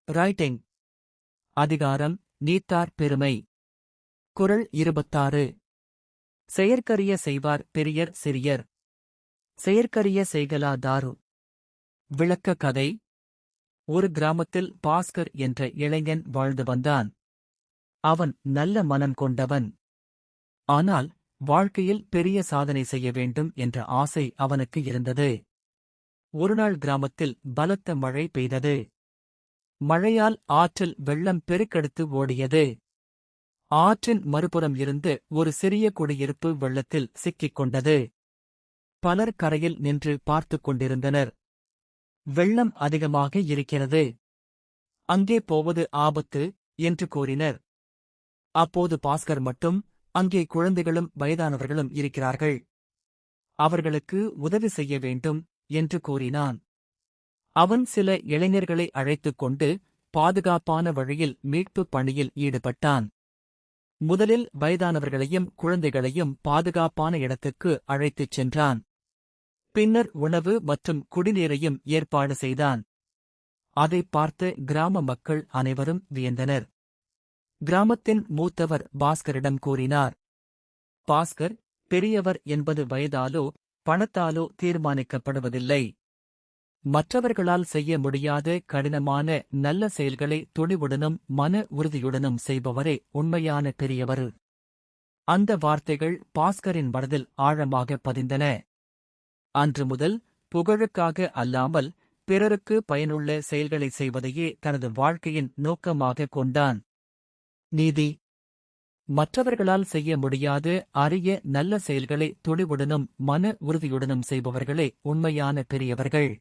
Writing. அதிகாரம் நீத்தார் பெருமை. குறள் 26. செயற்கரிய செய்வார் பெரியர் சிறியர். செயற்கரிய செய்கலா தாரு. விளக்க கதை. ஒரு கிராமத்தில் பாஸ்கர் என்ற இளைஞன் வாழ்ந்து வந்தான். அவன் நல்ல மனம் கொண்டவன். ஆனால் வாழ்க்கையில் பெரிய சாதனை செய்ய வேண்டும் என்ற ஆசை அவனுக்கு இருந்தது. ஒருநாள் கிராமத்தில் பலத்த மழை பெய்தது. மழையால் ஆற்றில் வெள்ளம் பெருக்கெடுத்து ஓடியது. ஆற்றின் மறுபுறம் இருந்து ஒரு சிறிய குடியிருப்பு வெள்ளத்தில் சிக்கிக் கொண்டது. பலர் கரையில் நின்று பார்த்துக் கொண்டிருந்தனர். வெள்ளம் அதிகமாக இருக்கிறது, அங்கே போவது ஆபத்து என்று கூறினர். அப்போது பாஸ்கர் மட்டும், அங்கே குழந்தைகளும் வயதானவர்களும் இருக்கிறார்கள், அவர்களுக்கு உதவி செய்ய வேண்டும் என்று கூறினான். அவன் சில இளைஞர்களை அழைத்துக் கொண்டு பாதுகாப்பான வழியில் மீட்புப் பணியில் ஈடுபட்டான். முதலில் வயதானவர்களையும் குழந்தைகளையும் பாதுகாப்பான இடத்துக்கு அழைத்துச் சென்றான். பின்னர் உணவு மற்றும் குடிநீரையும் ஏற்பாடு செய்தான். அதைப் பார்த்து கிராம மக்கள் அனைவரும் வியந்தனர். கிராமத்தின் மூத்தவர் பாஸ்கரிடம் கூறினார், பாஸ்கர், பெரியவர் என்பது வயதாலோ பணத்தாலோ தீர்மானிக்கப்படுவதில்லை. மற்றவர்களால் செய்ய முடியாத கடினமான நல்ல செயல்களை துணிவுடனும் மன உறுதியுடனும் செய்பவரே உண்மையான பெரியவர். அந்த வார்த்தைகள் பாஸ்கரின் மனதில் ஆழமாக பதிந்தன. அன்று முதல் புகழுக்காக அல்லாமல் பிறருக்கு பயனுள்ள செயல்களை செய்வதையே தனது வாழ்க்கையின் நோக்கமாகக் கொண்டான். நீதி. மற்றவர்களால் செய்ய முடியாத அரிய நல்ல செயல்களை துணிவுடனும் மன உறுதியுடனும் செய்பவர்களே உண்மையான பெரியவர்கள்.